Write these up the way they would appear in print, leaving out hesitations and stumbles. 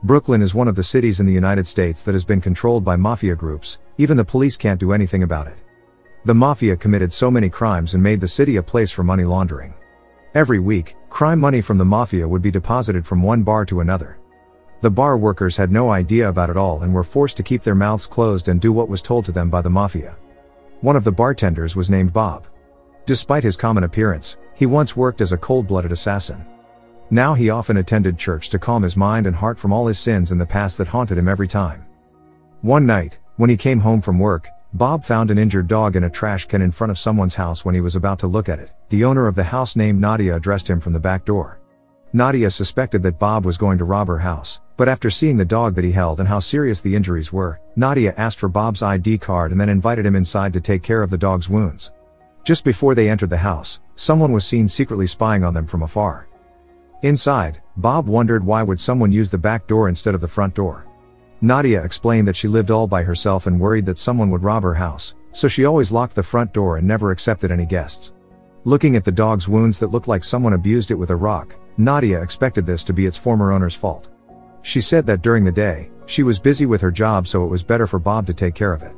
Brooklyn is one of the cities in the United States that has been controlled by mafia groups. Even the police can't do anything about it. The mafia committed so many crimes and made the city a place for money laundering. Every week, crime money from the mafia would be deposited from one bar to another. The bar workers had no idea about it all and were forced to keep their mouths closed and do what was told to them by the mafia. One of the bartenders was named Bob. Despite his common appearance, he once worked as a cold-blooded assassin. Now he often attended church to calm his mind and heart from all his sins in the past that haunted him every time. One night, when he came home from work, Bob found an injured dog in a trash can in front of someone's house. When he was about to look at it, the owner of the house named Nadia addressed him from the back door. Nadia suspected that Bob was going to rob her house, but after seeing the dog that he held and how serious the injuries were, Nadia asked for Bob's ID card and then invited him inside to take care of the dog's wounds. Just before they entered the house, someone was seen secretly spying on them from afar. Inside, Bob wondered why would someone use the back door instead of the front door. Nadia explained that she lived all by herself and worried that someone would rob her house, so she always locked the front door and never accepted any guests. Looking at the dog's wounds that looked like someone abused it with a rock, Nadia expected this to be its former owner's fault. She said that during the day, she was busy with her job, so it was better for Bob to take care of it.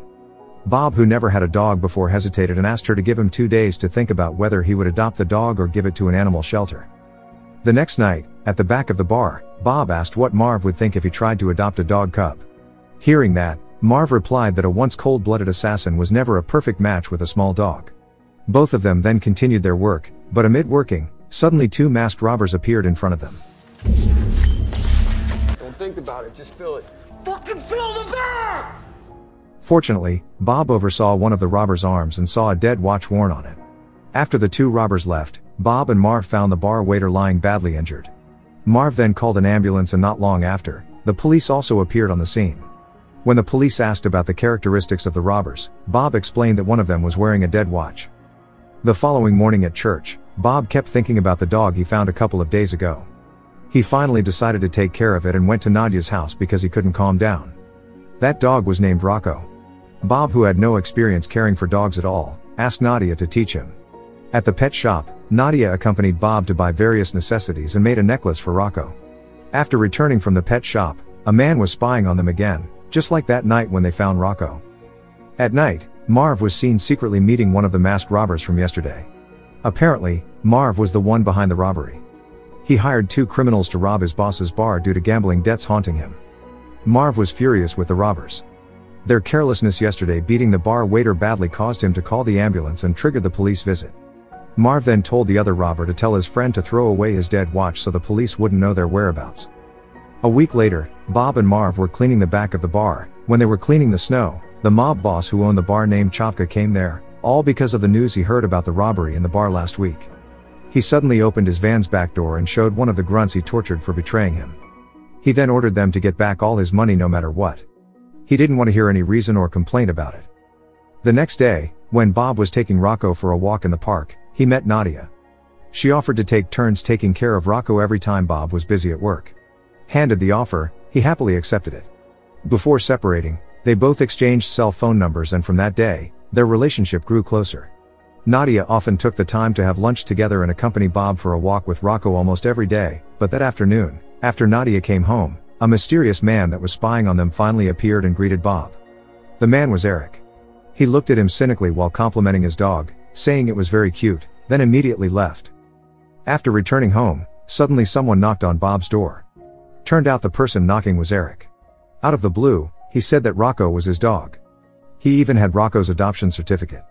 Bob, who never had a dog before, hesitated and asked her to give him 2 days to think about whether he would adopt the dog or give it to an animal shelter. The next night, at the back of the bar, Bob asked what Marv would think if he tried to adopt a dog cub. Hearing that, Marv replied that a once cold-blooded assassin was never a perfect match with a small dog. Both of them then continued their work, but amid working, suddenly 2 masked robbers appeared in front of them. Don't think about it, just feel it. Fucking feel the bag! Fortunately, Bob oversaw one of the robbers' arms and saw a dead watch worn on it. After the 2 robbers left, Bob and Marv found the bar waiter lying badly injured. Marv then called an ambulance, and not long after, the police also appeared on the scene. When the police asked about the characteristics of the robbers, Bob explained that one of them was wearing a dead watch. The following morning at church, Bob kept thinking about the dog he found a couple of days ago. He finally decided to take care of it and went to Nadia's house because he couldn't calm down. That dog was named Rocco. Bob, who had no experience caring for dogs at all, asked Nadia to teach him. At the pet shop, Nadia accompanied Bob to buy various necessities and made a necklace for Rocco. After returning from the pet shop, a man was spying on them again, just like that night when they found Rocco. At night, Marv was seen secretly meeting one of the masked robbers from yesterday. Apparently, Marv was the one behind the robbery. He hired 2 criminals to rob his boss's bar due to gambling debts haunting him. Marv was furious with the robbers. Their carelessness yesterday beating the bar waiter badly caused him to call the ambulance and triggered the police visit. Marv then told the other robber to tell his friend to throw away his dead watch so the police wouldn't know their whereabouts. A week later, Bob and Marv were cleaning the back of the bar. When they were cleaning the snow, the mob boss who owned the bar named Chavka came there, all because of the news he heard about the robbery in the bar last week. He suddenly opened his van's back door and showed one of the grunts he tortured for betraying him. He then ordered them to get back all his money no matter what. He didn't want to hear any reason or complaint about it. The next day, when Bob was taking Rocco for a walk in the park, he met Nadia. She offered to take turns taking care of Rocco every time Bob was busy at work. Handed the offer, he happily accepted it. Before separating, they both exchanged cell phone numbers, and from that day, their relationship grew closer. Nadia often took the time to have lunch together and accompany Bob for a walk with Rocco almost every day, but that afternoon, after Nadia came home, a mysterious man that was spying on them finally appeared and greeted Bob. The man was Eric. He looked at him cynically while complimenting his dog, saying it was very cute, then immediately left. After returning home, suddenly someone knocked on Bob's door. Turned out the person knocking was Eric. Out of the blue, he said that Rocco was his dog. He even had Rocco's adoption certificate.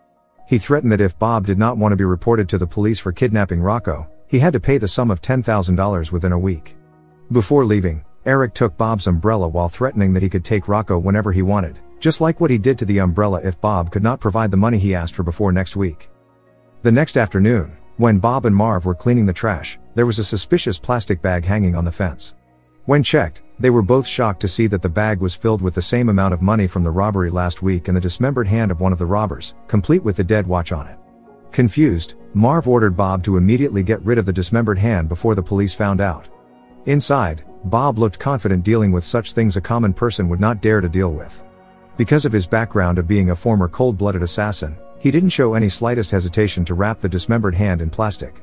He threatened that if Bob did not want to be reported to the police for kidnapping Rocco, he had to pay the sum of $10,000 within a week. Before leaving, Eric took Bob's umbrella while threatening that he could take Rocco whenever he wanted, just like what he did to the umbrella if Bob could not provide the money he asked for before next week. The next afternoon, when Bob and Marv were cleaning the trash, there was a suspicious plastic bag hanging on the fence. When checked, they were both shocked to see that the bag was filled with the same amount of money from the robbery last week and the dismembered hand of one of the robbers, complete with the dead watch on it. Confused, Marv ordered Bob to immediately get rid of the dismembered hand before the police found out. Inside, Bob looked confident dealing with such things a common person would not dare to deal with. Because of his background of being a former cold-blooded assassin, he didn't show any slightest hesitation to wrap the dismembered hand in plastic.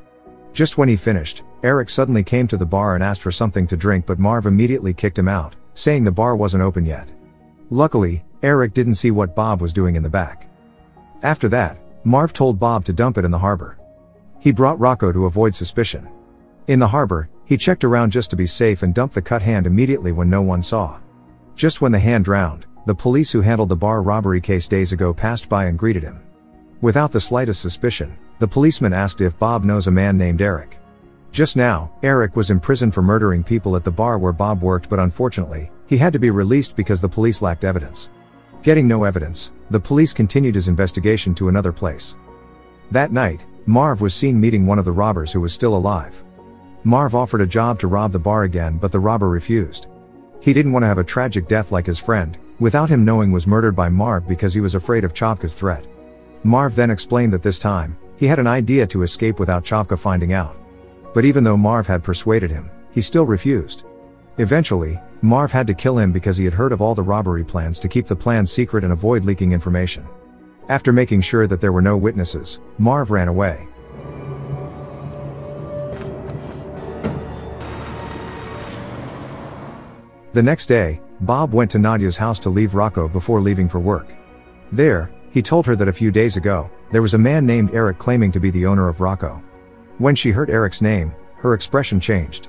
Just when he finished, Eric suddenly came to the bar and asked for something to drink, but Marv immediately kicked him out, saying the bar wasn't open yet. Luckily, Eric didn't see what Bob was doing in the back. After that, Marv told Bob to dump it in the harbor. He brought Rocco to avoid suspicion. In the harbor, he checked around just to be safe and dumped the cut hand immediately when no one saw. Just when the hand drowned, the police who handled the bar robbery case days ago passed by and greeted him. Without the slightest suspicion, the policeman asked if Bob knows a man named Eric. Just now, Eric was imprisoned for murdering people at the bar where Bob worked, but unfortunately, he had to be released because the police lacked evidence. Getting no evidence, the police continued his investigation to another place. That night, Marv was seen meeting one of the robbers who was still alive. Marv offered a job to rob the bar again, but the robber refused. He didn't want to have a tragic death like his friend, without him knowing, was murdered by Marv because he was afraid of Chavka's threat. Marv then explained that this time, he had an idea to escape without Chavka finding out. But even though Marv had persuaded him, he still refused. Eventually, Marv had to kill him because he had heard of all the robbery plans to keep the plan secret and avoid leaking information. After making sure that there were no witnesses, Marv ran away. The next day, Bob went to Nadia's house to leave Rocco before leaving for work. There, he told her that a few days ago, there was a man named Eric claiming to be the owner of Rocco. When she heard Eric's name, her expression changed.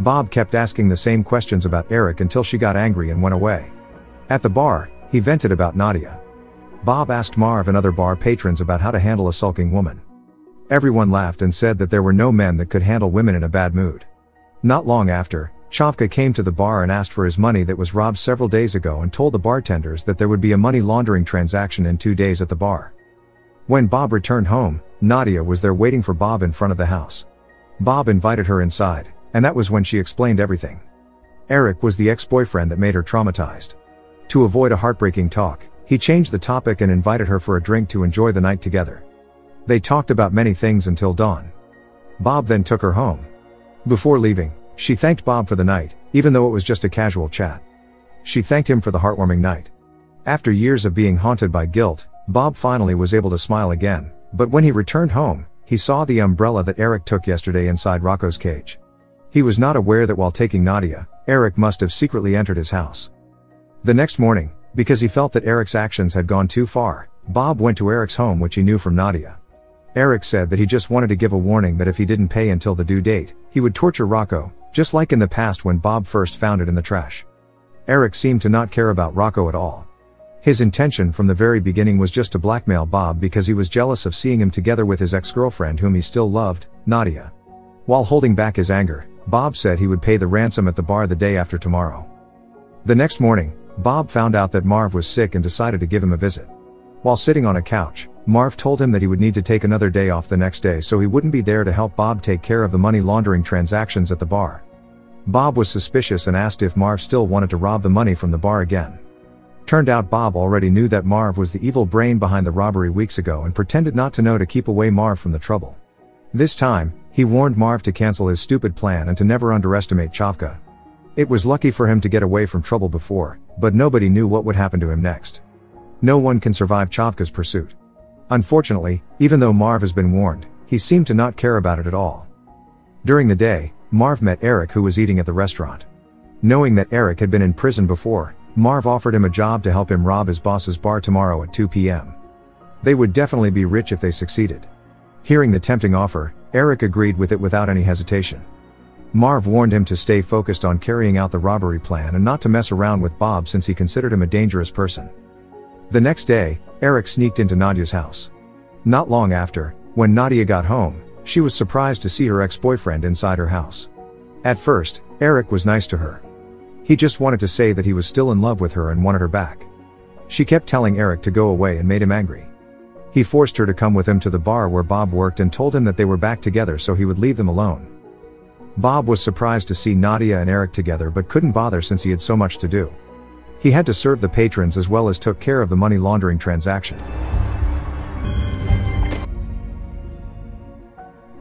Bob kept asking the same questions about Eric until she got angry and went away. At the bar, he vented about Nadia. Bob asked Marv and other bar patrons about how to handle a sulking woman. Everyone laughed and said that there were no men that could handle women in a bad mood. Not long after, Chavka came to the bar and asked for his money that was robbed several days ago and told the bartenders that there would be a money laundering transaction in 2 days at the bar. When Bob returned home, Nadia was there waiting for Bob in front of the house. Bob invited her inside, and that was when she explained everything. Eric was the ex-boyfriend that made her traumatized. To avoid a heartbreaking talk, he changed the topic and invited her for a drink to enjoy the night together. They talked about many things until dawn. Bob then took her home. Before leaving, she thanked Bob for the night, even though it was just a casual chat. She thanked him for the heartwarming night. After years of being haunted by guilt, Bob finally was able to smile again, but when he returned home, he saw the umbrella that Eric took yesterday inside Rocco's cage. He was not aware that while taking Nadia, Eric must have secretly entered his house. The next morning, because he felt that Eric's actions had gone too far, Bob went to Eric's home, which he knew from Nadia. Eric said that he just wanted to give a warning that if he didn't pay until the due date, he would torture Rocco, just like in the past when Bob first found it in the trash. Eric seemed to not care about Rocco at all. His intention from the very beginning was just to blackmail Bob because he was jealous of seeing him together with his ex-girlfriend whom he still loved, Nadia. While holding back his anger, Bob said he would pay the ransom at the bar the day after tomorrow. The next morning, Bob found out that Marv was sick and decided to give him a visit. While sitting on a couch, Marv told him that he would need to take another day off the next day so he wouldn't be there to help Bob take care of the money laundering transactions at the bar. Bob was suspicious and asked if Marv still wanted to rob the money from the bar again. Turned out Bob already knew that Marv was the evil brain behind the robbery weeks ago and pretended not to know to keep away Marv from the trouble. This time, he warned Marv to cancel his stupid plan and to never underestimate Chavka. It was lucky for him to get away from trouble before, but nobody knew what would happen to him next. No one can survive Chavka's pursuit. Unfortunately, even though Marv has been warned, he seemed to not care about it at all. During the day, Marv met Eric, who was eating at the restaurant. Knowing that Eric had been in prison before, Marv offered him a job to help him rob his boss's bar tomorrow at 2 p.m. They would definitely be rich if they succeeded. Hearing the tempting offer, Eric agreed with it without any hesitation. Marv warned him to stay focused on carrying out the robbery plan and not to mess around with Bob since he considered him a dangerous person. The next day, Eric sneaked into Nadia's house. Not long after, when Nadia got home, she was surprised to see her ex-boyfriend inside her house. At first, Eric was nice to her. He just wanted to say that he was still in love with her and wanted her back. She kept telling Eric to go away and made him angry. He forced her to come with him to the bar where Bob worked and told him that they were back together so he would leave them alone. Bob was surprised to see Nadia and Eric together but couldn't bother since he had so much to do. He had to serve the patrons as well as took care of the money laundering transaction.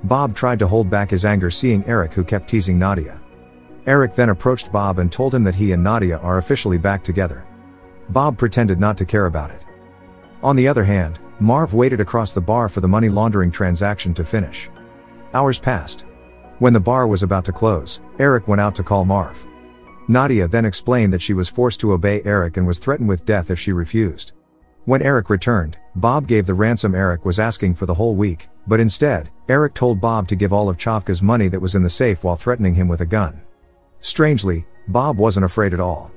Bob tried to hold back his anger seeing Eric, who kept teasing Nadia. Eric then approached Bob and told him that he and Nadia are officially back together. Bob pretended not to care about it. On the other hand, Marv waited across the bar for the money laundering transaction to finish. Hours passed. When the bar was about to close, Eric went out to call Marv. Nadia then explained that she was forced to obey Eric and was threatened with death if she refused. When Eric returned, Bob gave the ransom Eric was asking for the whole week, but instead, Eric told Bob to give all of Chavka's money that was in the safe while threatening him with a gun. Strangely, Bob wasn't afraid at all.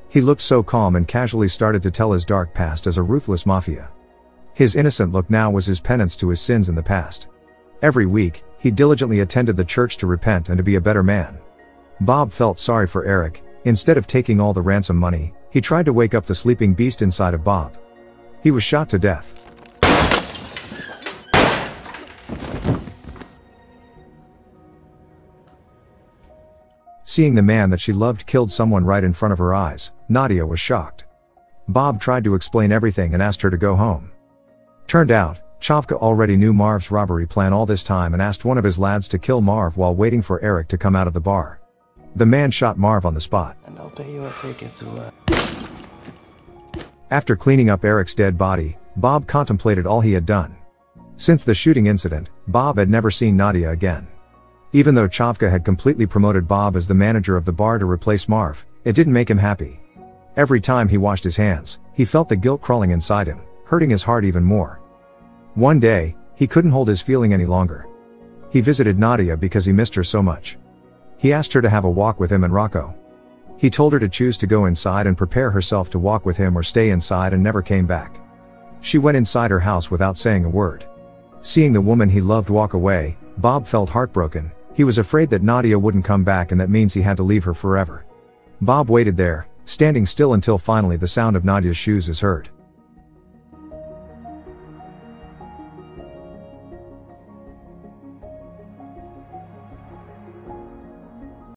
He looked so calm and casually started to tell his dark past as a ruthless mafia. His innocent look now was his penance to his sins in the past. Every week, he diligently attended the church to repent and to be a better man. Bob felt sorry for Eric. Instead of taking all the ransom money, he tried to wake up the sleeping beast inside of Bob. He was shot to death. Seeing the man that she loved killed someone right in front of her eyes, Nadia was shocked. Bob tried to explain everything and asked her to go home. Turned out, Chavka already knew Marv's robbery plan all this time and asked one of his lads to kill Marv while waiting for Eric to come out of the bar. The man shot Marv on the spot. And I'll pay you a ticket to After cleaning up Eric's dead body, Bob contemplated all he had done. Since the shooting incident, Bob had never seen Nadia again. Even though Chavka had completely promoted Bob as the manager of the bar to replace Marv, it didn't make him happy. Every time he washed his hands, he felt the guilt crawling inside him, hurting his heart even more. One day, he couldn't hold his feeling any longer. He visited Nadia because he missed her so much. He asked her to have a walk with him and Rocco. He told her to choose to go inside and prepare herself to walk with him or stay inside, and never came back. She went inside her house without saying a word. Seeing the woman he loved walk away, Bob felt heartbroken. He was afraid that Nadia wouldn't come back, and that means he had to leave her forever. Bob waited there, standing still, until finally the sound of Nadia's shoes is heard.